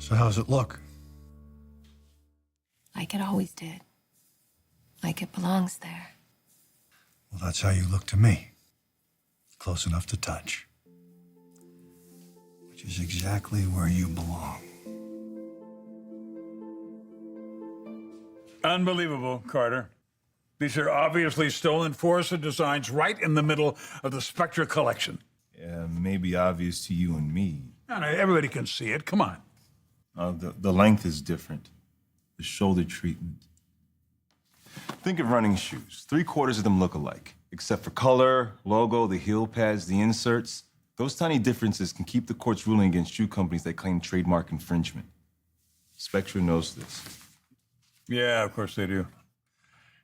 So how's it look? Like it always did. Like it belongs there. Well, that's how you look to me. Close enough to touch. Which is exactly where you belong. Unbelievable, Carter. These are obviously stolen Forrester designs right in the middle of the Spectra collection. Yeah, maybe obvious to you and me. No, no, everybody can see it. Come on. The length is different. The shoulder treatment. Think of running shoes. 3/4 of them look alike, except for color, logo, the heel pads, the inserts. Those tiny differences can keep the courts ruling against shoe companies that claim trademark infringement. Spectra knows this. Yeah, of course they do.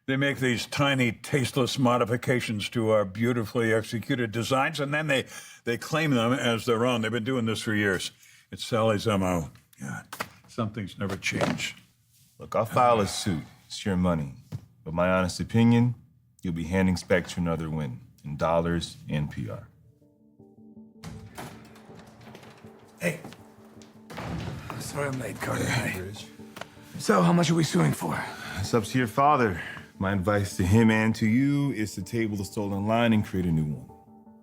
They make these tiny, tasteless modifications to our beautifully executed designs, and then they claim them as their own. They've been doing this for years. It's Sally's MO. God, some things never change. Look, I'll file a suit. It's your money. But my honest opinion, you'll be handing Spectra another win in dollars and PR. Hey. Sorry I'm late, Carter. Hi. So, how much are we suing for? It's up to your father. My advice to him and to you is to table the stolen line and create a new one.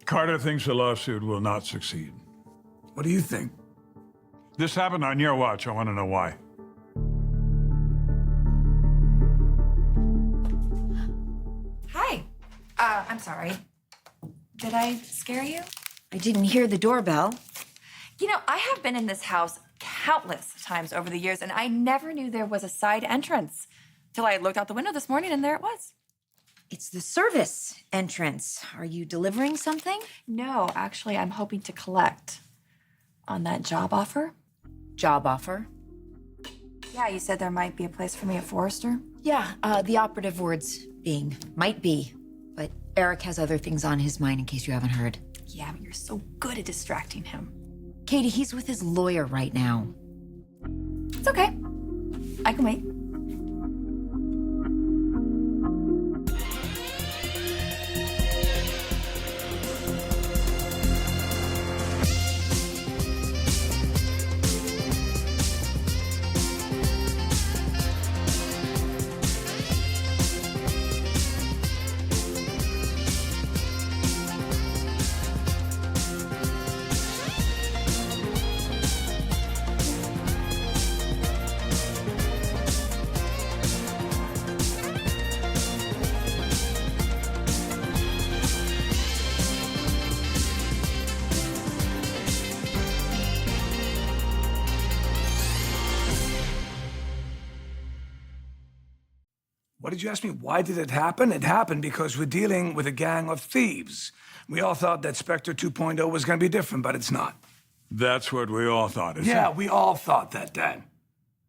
Carter thinks the lawsuit will not succeed. What do you think? This happened on your watch. I want to know why. Hi. I'm sorry. Did I scare you? I didn't hear the doorbell. You know, I have been in this house countless times over the years, and I never knew there was a side entrance till I looked out the window this morning, and there it was. It's the service entrance. Are you delivering something? No, actually, I'm hoping to collect on that job offer. Job offer? Yeah, you said there might be a place for me at Forrester. Yeah, the operative words being might be, but Eric has other things on his mind in case you haven't heard. Yeah, but you're so good at distracting him. Katie, he's with his lawyer right now. It's okay. I can wait. What did you ask me? Why did it happen? It happened because we're dealing with a gang of thieves. We all thought that Spectre 2.0 was going to be different, but it's not. That's what we all thought, isn't Yeah, it? we all thought that, Dad.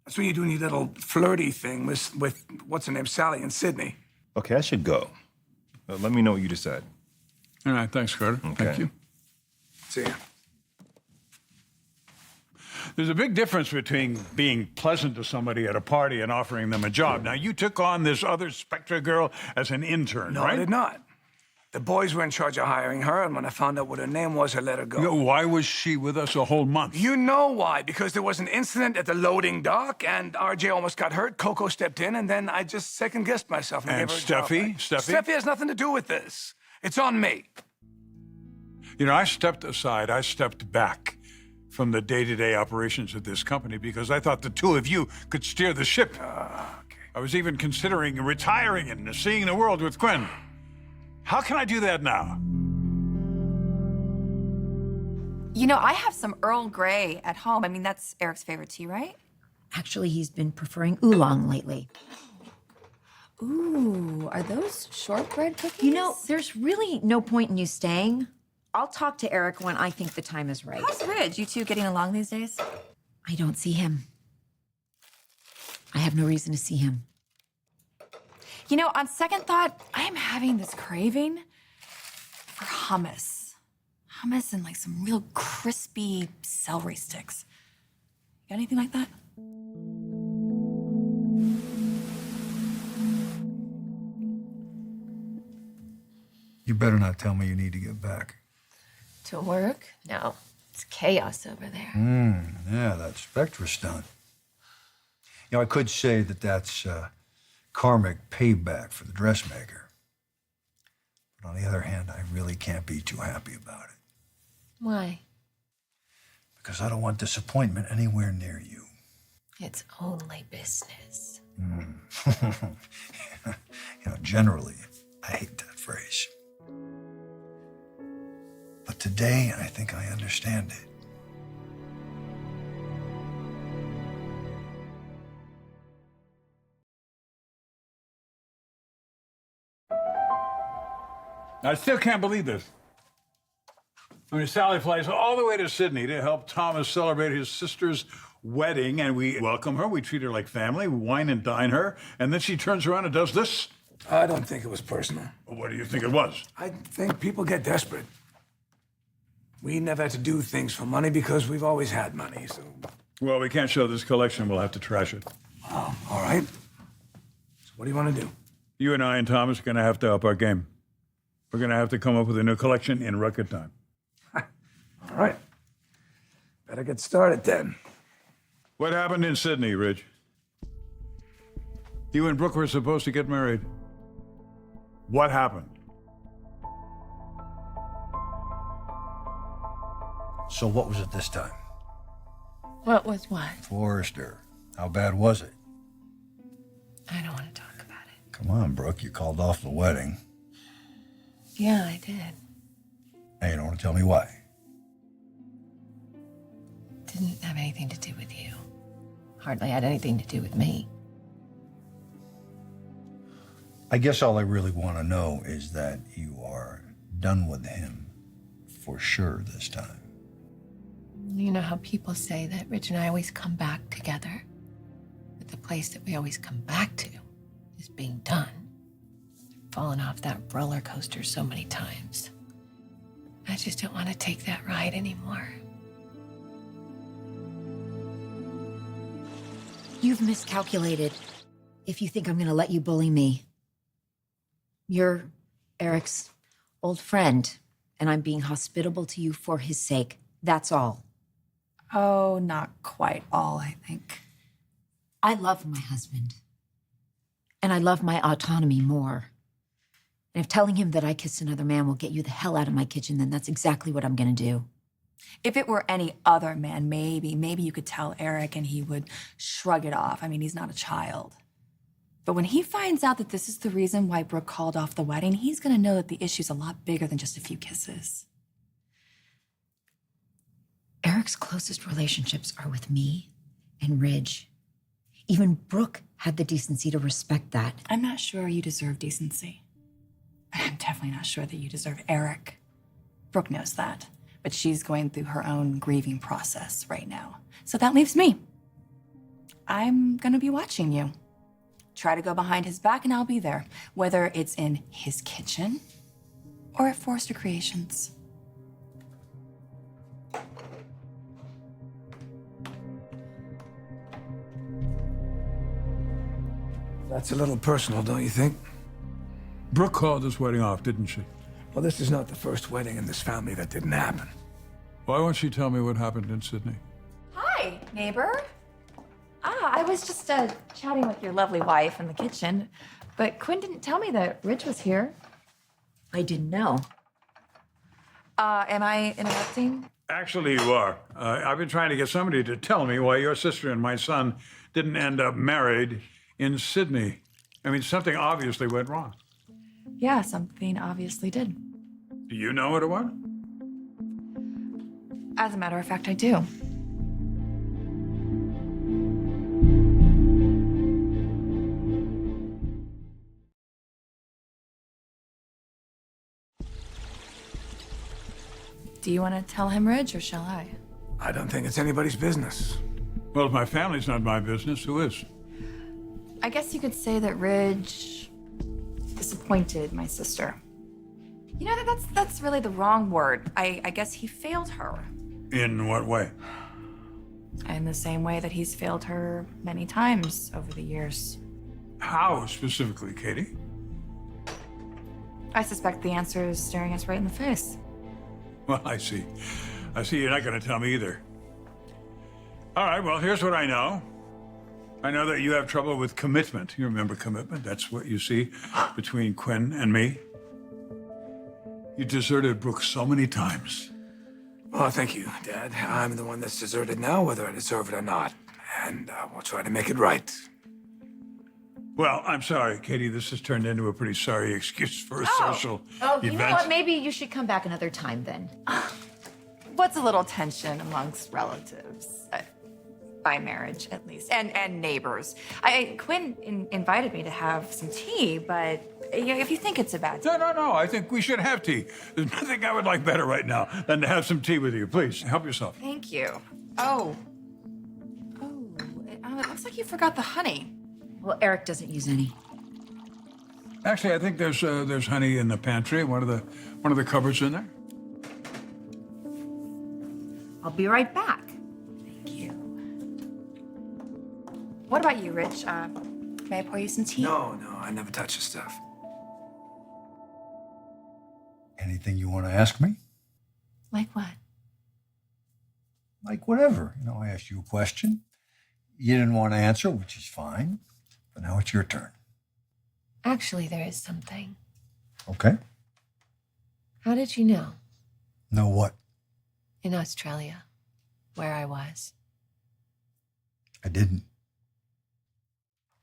That's when you're doing your little flirty thing with what's her name, Sally and Sydney. Okay, I should go. Let me know what you decide. All right, thanks, Carter. Okay. Thank you. See ya. There's a big difference between being pleasant to somebody at a party and offering them a job. Now, you took on this other Spectra girl as an intern, No, right? I did not. The boys were in charge of hiring her, and when I found out what her name was, I let her go. You know, why was she with us a whole month? You know why? Because there was an incident at the loading dock, and RJ almost got hurt. Coco stepped in, and then I just second-guessed myself and And gave her a job Steffi? back. Steffi? Steffi has nothing to do with this. It's on me. You know, I stepped aside. I stepped back from the day-to-day operations of this company because I thought the two of you could steer the ship. I was even considering retiring and seeing the world with Gwen. How can I do that now? You know, I have some Earl Grey at home. I mean, that's Eric's favorite tea, right? Actually, he's been preferring oolong lately. Ooh, are those shortbread cookies? You know, there's really no point in you staying. I'll talk to Eric when I think the time is right. How's Ridge? You two getting along these days? I don't see him. I have no reason to see him. You know, on second thought, I am having this craving for hummus. Hummus and like some real crispy celery sticks. Got anything like that? You better not tell me you need to get back. To work? No. It's chaos over there. Yeah, that Spectra stunt. You know, I could say that that's karmic payback for the dressmaker. But on the other hand, I really can't be too happy about it. Why? Because I don't want disappointment anywhere near you. It's only business. You know, generally, I hate that phrase. But today, I think I understand it. I still can't believe this. I mean, Sally flies all the way to Sydney to help Thomas celebrate his sister's wedding, and we welcome her. We treat her like family. We wine and dine her, and then she turns around and does this. I don't think it was personal. What do you think it was? I think people get desperate. We never had to do things for money because we've always had money, so... Well, we can't show this collection. We'll have to trash it. Oh, all right. So what do you want to do? You and I and Thomas are going to have to up our game. We're going to have to come up with a new collection in record time. All right. Better get started then. What happened in Sydney, Ridge? You and Brooke were supposed to get married. What happened? So what was it this time? What was what? Forrester. How bad was it? I don't want to talk about it. Come on, Brooke. You called off the wedding. Yeah, I did. Now you don't want to tell me why. Didn't have anything to do with you. Hardly had anything to do with me. I guess all I really want to know is that you are done with him for sure this time. You know how people say that Rich and I always come back together? But the place that we always come back to is being done. Fallen off that roller coaster so many times. I just don't want to take that ride anymore. You've miscalculated if you think I'm going to let you bully me. You're Eric's old friend, and I'm being hospitable to you for his sake. That's all. Oh, not quite all, I think. I love my husband, and I love my autonomy more. And if telling him that I kissed another man will get you the hell out of my kitchen, then that's exactly what I'm going to do. If it were any other man, maybe you could tell Eric and he would shrug it off. I mean, he's not a child. But when he finds out that this is the reason why Brooke called off the wedding, he's going to know that the issue's a lot bigger than just a few kisses. Eric's closest relationships are with me and Ridge. Even Brooke had the decency to respect that. I'm not sure you deserve decency. I'm definitely not sure that you deserve Eric. Brooke knows that, but she's going through her own grieving process right now. So that leaves me. I'm gonna be watching you. Try to go behind his back and I'll be there, whether it's in his kitchen or at Forrester Creations. That's a little personal, don't you think? Brooke called this wedding off, didn't she? Well, this is not the first wedding in this family that didn't happen. Why won't she tell me what happened in Sydney? Hi, neighbor. I was just chatting with your lovely wife in the kitchen, but Quinn didn't tell me that Rich was here. I didn't know. Am I interrupting? Actually, you are. I've been trying to get somebody to tell me why your sister and my son didn't end up married in Sydney. I mean, something obviously went wrong. Yeah, something obviously did. Do you know what it was? As a matter of fact, I do. Do you want to tell him, Ridge, or shall I? I don't think it's anybody's business. Well, if my family's not my business, who is? I guess you could say that Ridge disappointed my sister. You know, that's really the wrong word. I guess he failed her. In what way? In the same way that he's failed her many times over the years. How specifically, Katie? I suspect the answer is staring us right in the face. Well, I see. I see you're not going to tell me either. All right, well, here's what I know. I know that you have trouble with commitment. You remember commitment? That's what you see between Quinn and me. You deserted Brooke so many times. Oh, thank you, Dad. I'm the one that's deserted now, whether I deserve it or not. And we'll try to make it right. Well, I'm sorry, Katie. This has turned into a pretty sorry excuse for a social Oh, event. you know what? Maybe you should come back another time then. What's a little tension amongst relatives? By marriage, at least, and neighbors. Quinn invited me to have some tea, but if you think it's a bad time. No. I think we should have tea. There's nothing I would like better right now than to have some tea with you. Please, help yourself. Thank you. Oh, it looks like you forgot the honey. Well, Eric doesn't use any. Actually, I think there's honey in the pantry. One of the cupboards in there. I'll be right back. Thank you. What about you, Rich? May I pour you some tea? No, I never touch your stuff. Anything you want to ask me? Like what? Like whatever. I asked you a question. You didn't want to answer, which is fine. But now it's your turn. Actually, there is something. Okay. How did you know? Know what? In Australia, where I was. I didn't.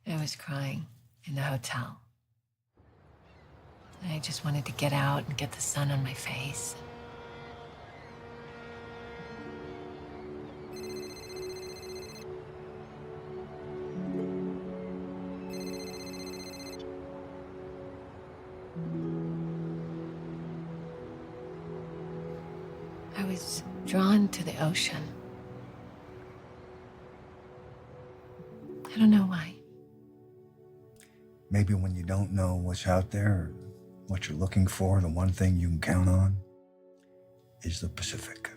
I was crying in the hotel. I just wanted to get out and get the sun on my face. I was drawn to the ocean. I don't know why. Maybe when you don't know what's out there or what you're looking for, the one thing you can count on is the Pacific.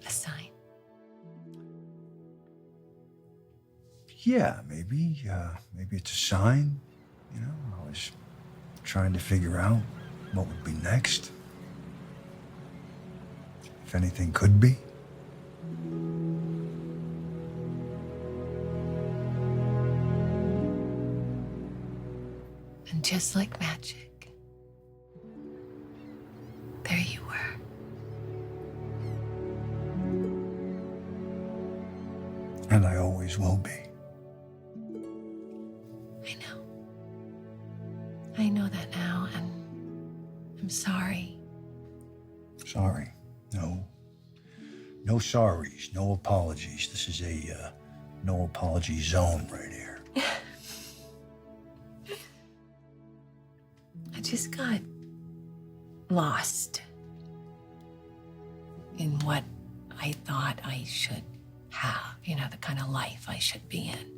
A sign. Yeah, maybe it's a sign. I was trying to figure out what would be next. If anything could be. And just like magic, there you were. And I always will be. I know. I know that now, and I'm sorry. Sorry. No sorries, no apologies. This is a no apology zone right here. I just got lost in what I thought I should have, the kind of life I should be in.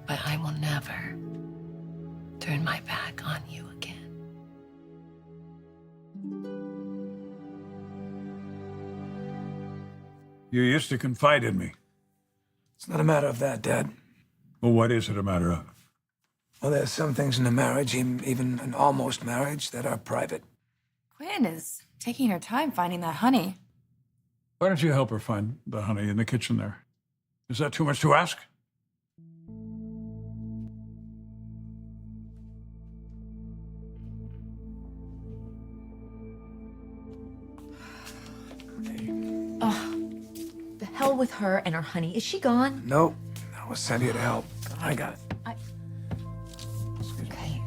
But I will never turn my back on you again. You used to confide in me. It's not a matter of that, Dad. Well, what is it a matter of? Well, there's some things in a marriage, even an almost marriage, that are private. Quinn is taking her time finding that honey. Why don't you help her find the honey in the kitchen there? Is that too much to ask? The hell with her and her honey. Is she gone? Nope. I was sent here to help. I got it. Okay.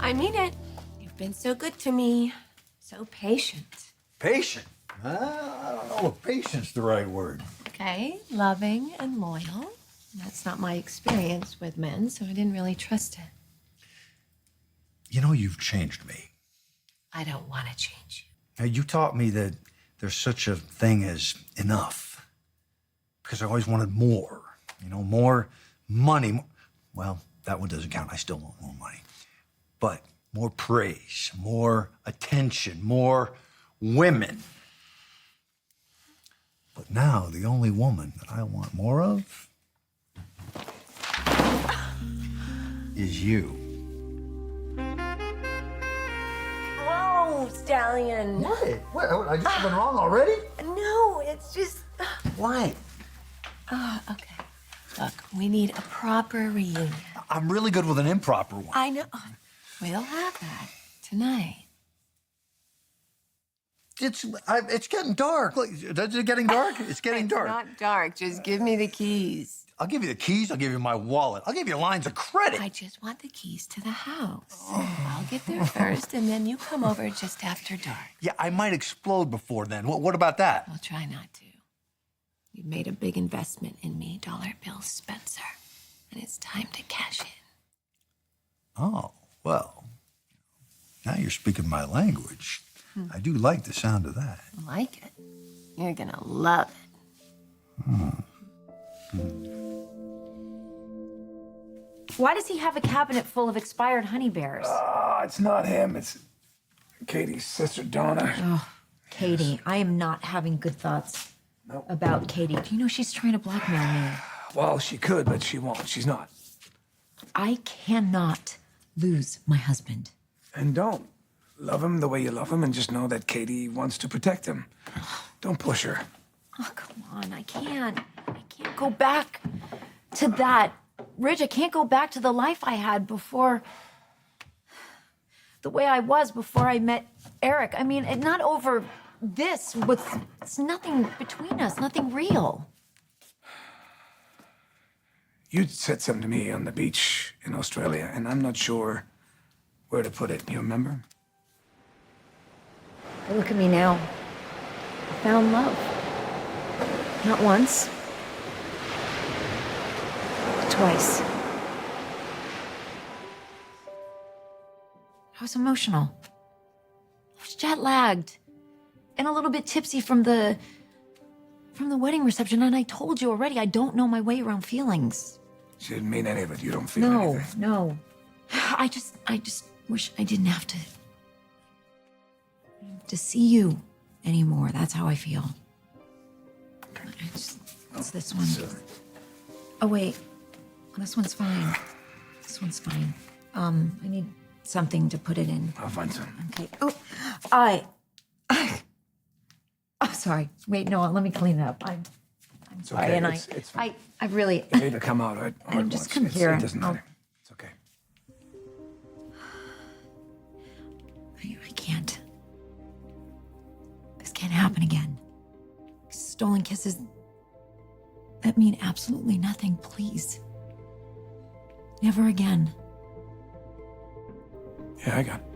I mean it. You've been so good to me. So patient. Patient? I don't know if patient's the right word. Okay, loving and loyal. That's not my experience with men, so I didn't really trust it. You've changed me. I don't want to change you. Now, you taught me that there's such a thing as enough. Because I always wanted more. More money. Well, that one doesn't count. I still want more money. But more praise, more attention, more women. But now the only woman that I want more of is you. Whoa, Stallion. What? I did something wrong already? No, it's just. Why? Okay. Look, we need a proper reunion. I'm really good with an improper one. I know. We'll have that tonight. It's getting dark. Look, is it getting dark? It's getting dark. Not dark. Just give me the keys. I'll give you the keys. I'll give you my wallet. I'll give you lines of credit. I just want the keys to the house. I'll get there first, and then you come over just after dark. Yeah, I might explode before then. What about that? We'll try not to. You've made a big investment in me, Dollar Bill Spencer, and it's time to cash in. Oh, well, now you're speaking my language. I do like the sound of that. Like it? You're gonna love it. Why does he have a cabinet full of expired honey bears? It's not him. It's Katie's sister, Donna. Katie, I am not having good thoughts about Katie. Do you know she's trying to blackmail me? Well, she could, but she won't. She's not. I cannot lose my husband. And don't. Love him the way you love him, and just know that Katie wants to protect him. Don't push her. Oh, come on. I can't go back to that. Rich, I can't go back to the life I had before. The way I was before I met Eric. I mean, not over this. It's nothing between us, nothing real. You said something to me on the beach in Australia, and I'm not sure where to put it. You remember? Look at me now. I found love. Not once. But twice. I was emotional. I was jet lagged. And a little bit tipsy from the wedding reception. And I told you already, I don't know my way around feelings. She didn't mean any of it. You don't feel anything. No. I just wish I didn't have to see you anymore. That's how I feel. It's this one. Oh, wait. This one's fine. This one's fine. I need something to put it in. I'll find some. Okay. Oh, I'm sorry. Wait, no, let me clean it up. I'm sorry. okay. And It's fine. I really, It'll either come out or it just won't. come here. It doesn't I'll- matter. It's okay. I can't. This can't happen again. Stolen kisses that mean absolutely nothing, please. Never again. Yeah, I got it.